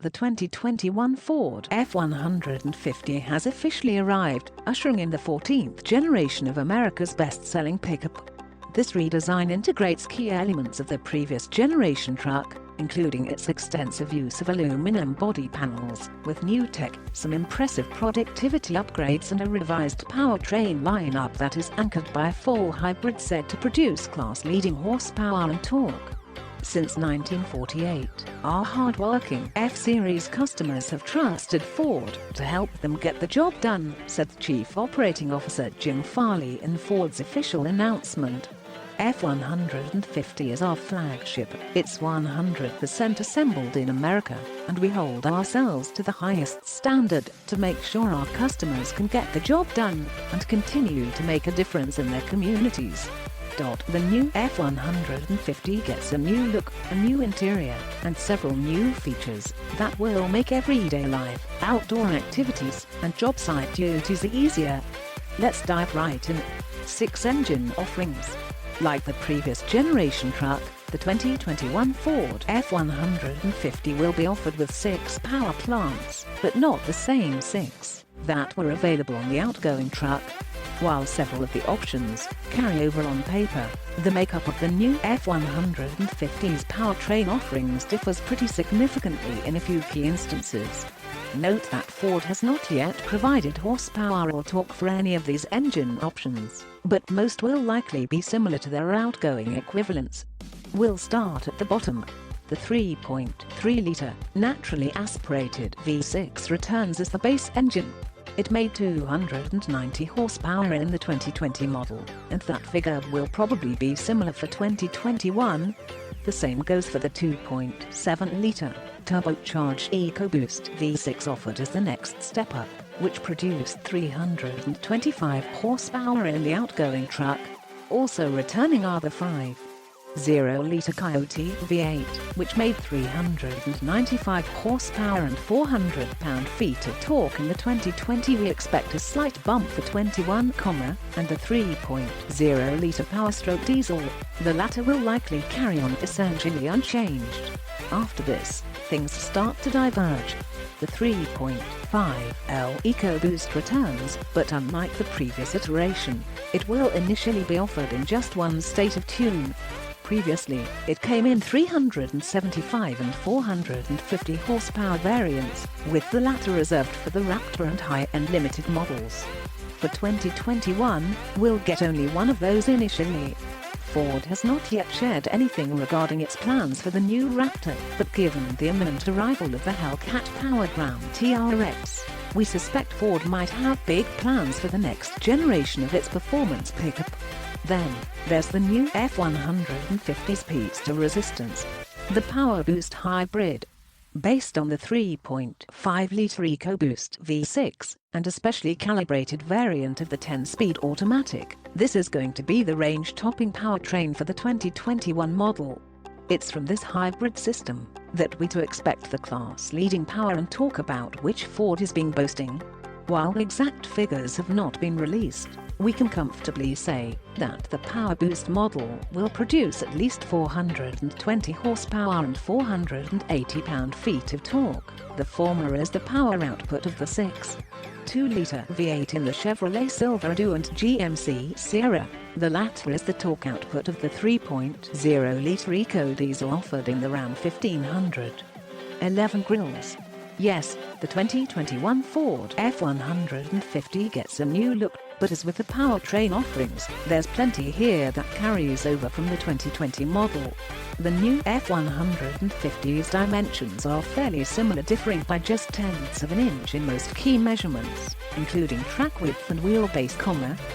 The 2021 Ford F-150 has officially arrived, ushering in the 14th generation of America's best-selling pickup. This redesign integrates key elements of the previous generation truck, including its extensive use of aluminum body panels, with new tech, some impressive productivity upgrades and a revised powertrain lineup that is anchored by a full hybrid set to produce class-leading horsepower and torque. Since 1948, our hard-working F-Series customers have trusted Ford to help them get the job done, said Chief Operating Officer Jim Farley in Ford's official announcement. F-150 is our flagship. It's 100% assembled in America, and we hold ourselves to the highest standard to make sure our customers can get the job done and continue to make a difference in their communities. The new F-150 gets a new look, a new interior, and several new features that will make everyday life, outdoor activities, and job site duties easier. Let's dive right in. 6 engine offerings. Like the previous generation truck, the 2021 Ford F-150 will be offered with 6 power plants, but not the same 6 that were available on the outgoing truck. While several of the options carry over on paper, the makeup of the new F-150's powertrain offerings differs pretty significantly in a few key instances. Note that Ford has not yet provided horsepower or torque for any of these engine options, but most will likely be similar to their outgoing equivalents. We'll start at the bottom. The 3.3-litre, naturally aspirated V6 returns as the base engine. It made 290 horsepower in the 2020 model, and that figure will probably be similar for 2021. The same goes for the 2.7-litre, turbocharged EcoBoost V6 offered as the next step up, which produced 325 horsepower in the outgoing truck. Also returning are the 5.0-litre Coyote V8, which made 395 horsepower and 400 pound-feet of torque in the 2020. We expect a slight bump for 21, and the 3.0-litre Powerstroke diesel. The latter will likely carry on essentially unchanged. After this, things start to diverge. The 3.5L EcoBoost returns, but unlike the previous iteration, it will initially be offered in just one state of tune. Previously, it came in 375 and 450 horsepower variants, with the latter reserved for the Raptor and high-end limited models. For 2021, we'll get only one of those initially. Ford has not yet shared anything regarding its plans for the new Raptor, but given the imminent arrival of the Hellcat-powered Ram TRX, we suspect Ford might have big plans for the next generation of its performance pickup. Then, there's the new F-150's speedster resistance. The PowerBoost Hybrid. Based on the 3.5-litre EcoBoost V6, and a specially calibrated variant of the 10-speed automatic, this is going to be the range-topping powertrain for the 2021 model. It's from this hybrid system that we to expect the class-leading power and torque about which Ford has been boasting. While exact figures have not been released, we can comfortably say that the PowerBoost model will produce at least 420 horsepower and 480 pound-feet of torque. The former is the power output of the 6.2-litre V8 in the Chevrolet Silverado and GMC Sierra. The latter is the torque output of the 3.0-litre EcoDiesel offered in the Ram 1500. 11 grills. Yes, the 2021 Ford F-150 gets a new look, but as with the powertrain offerings, there's plenty here that carries over from the 2020 model. The new F-150's dimensions are fairly similar, differing by just tenths of an inch in most key measurements, including track width and wheelbase,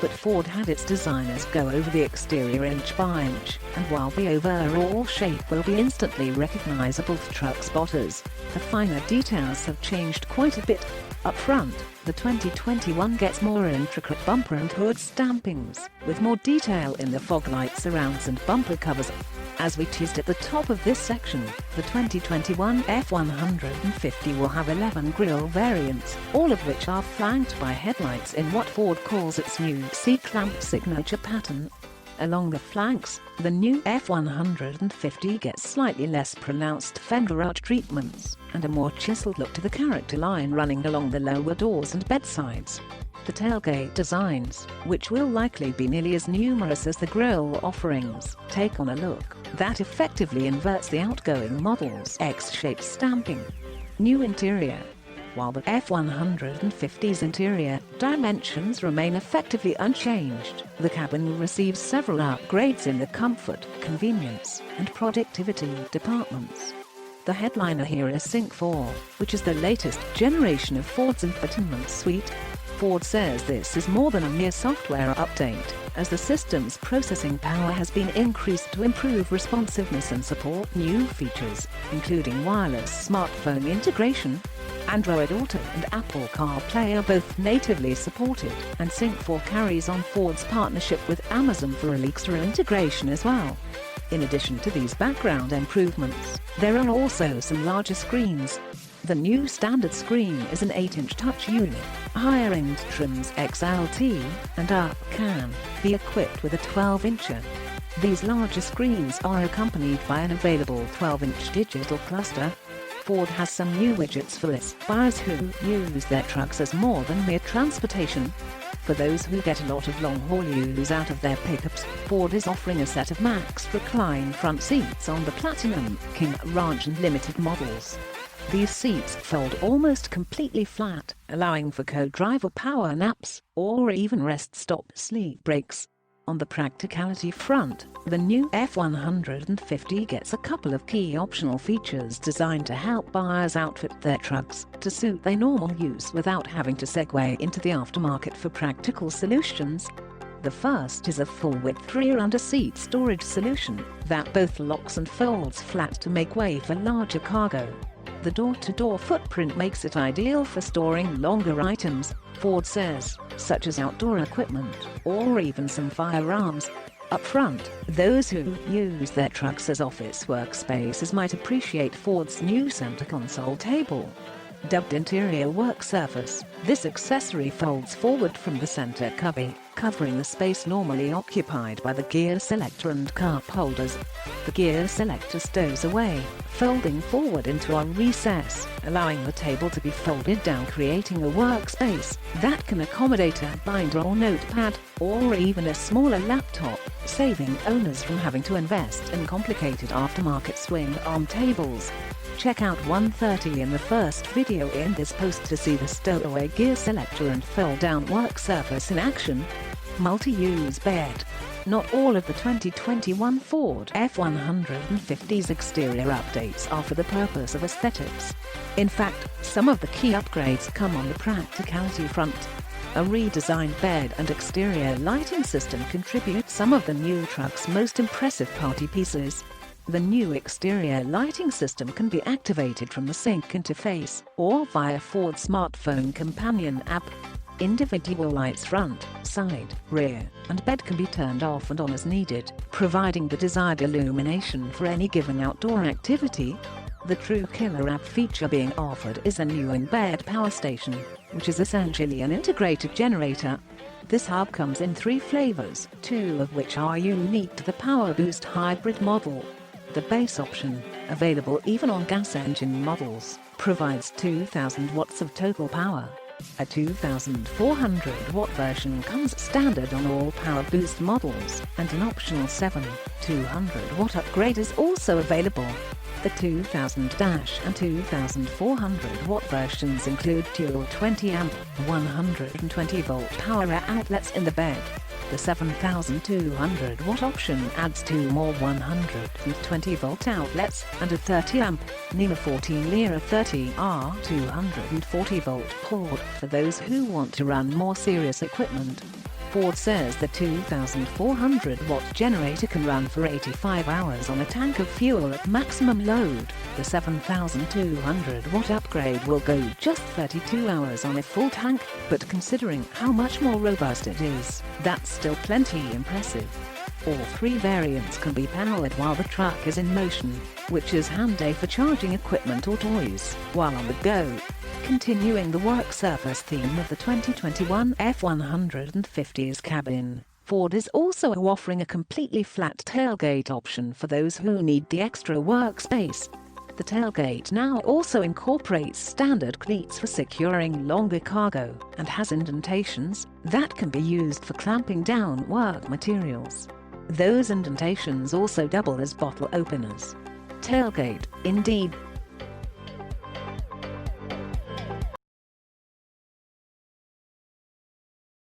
but Ford had its designers go over the exterior inch by inch, and while the overall shape will be instantly recognizable to truck spotters, the finer details have changed quite a bit. Up front, the 2021 gets more intricate bumper and hood stampings, with more detail in the fog light surrounds and bumper covers. As we teased at the top of this section, the 2021 F-150 will have 11 grille variants, all of which are flanked by headlights in what Ford calls its new C-clamp signature pattern. Along the flanks, the new F-150 gets slightly less pronounced fender arch treatments and a more chiseled look to the character line running along the lower doors and bedsides. The tailgate designs, which will likely be nearly as numerous as the grille offerings, take on a look that effectively inverts the outgoing model's X-shaped stamping. New interior. While the F-150's interior dimensions remain effectively unchanged, the cabin receives several upgrades in the comfort, convenience, and productivity departments. The headliner here is Sync 4, which is the latest generation of Ford's infotainment suite. Ford says this is more than a mere software update, as the system's processing power has been increased to improve responsiveness and support new features, including wireless smartphone integration. Android Auto and Apple CarPlay are both natively supported, and Sync 4 carries on Ford's partnership with Amazon for Alexa integration as well. In addition to these background improvements, there are also some larger screens. The new standard screen is an 8-inch touch unit. Higher-end trims XLT and Up can be equipped with a 12-incher. These larger screens are accompanied by an available 12-inch digital cluster. Ford has some new widgets for its buyers who use their trucks as more than mere transportation. For those who get a lot of long-haul use out of their pickups, Ford is offering a set of Max recline front seats on the Platinum, King, Ranch and Limited models. These seats fold almost completely flat, allowing for co-driver power naps or even rest-stop sleep breaks. On the practicality front, the new F-150 gets a couple of key optional features designed to help buyers outfit their trucks to suit their normal use without having to segue into the aftermarket for practical solutions. The first is a full-width rear under-seat storage solution that both locks and folds flat to make way for larger cargo. The door-to-door footprint makes it ideal for storing longer items, Ford says, such as outdoor equipment or even some firearms. Up front, those who use their trucks as office workspaces might appreciate Ford's new center console table. Dubbed interior work surface, this accessory folds forward from the center cubby, covering the space normally occupied by the gear selector and cup holders. The gear selector stows away, folding forward into a recess, allowing the table to be folded down, creating a workspace that can accommodate a binder or notepad, or even a smaller laptop, saving owners from having to invest in complicated aftermarket swing arm tables. Check out 130 in the first video in this post to see the stowaway gear selector and fold-down work surface in action. Multi-use bed. Not all of the 2021 Ford F-150's exterior updates are for the purpose of aesthetics. In fact, some of the key upgrades come on the practicality front. A redesigned bed and exterior lighting system contribute some of the new truck's most impressive party pieces. The new exterior lighting system can be activated from the Sync interface or via Ford's smartphone companion app. Individual lights front, side, rear, and bed can be turned off and on as needed, providing the desired illumination for any given outdoor activity. The true killer app feature being offered is a new in-bed power station, which is essentially an integrated generator. This hub comes in 3 flavors, 2 of which are unique to the Power Boost hybrid model. The base option, available even on gas engine models, provides 2,000 watts of total power. A 2,400 watt version comes standard on all Power Boost models, and an optional 7,200 watt upgrade is also available. The 2,000- and 2,400 watt versions include dual 20 amp, 120 volt power outlets in the bed. The 7,200 watt option adds 2 more 120 volt outlets and a 30 amp, NEMA 14 Lira 30R 240 volt port for those who want to run more serious equipment. Ford says the 2,400 watt generator can run for 85 hours on a tank of fuel at maximum load. The 7,200 watt upgrade will go just 32 hours on a full tank, but considering how much more robust it is, that's still plenty impressive. All 3 variants can be powered while the truck is in motion, which is handy for charging equipment or toys while on the go. Continuing the work surface theme of the 2021 F-150's cabin, Ford is also offering a completely flat tailgate option for those who need the extra workspace. The tailgate now also incorporates standard cleats for securing longer cargo and has indentations that can be used for clamping down work materials. Those indentations also double as bottle openers. Tailgate, indeed,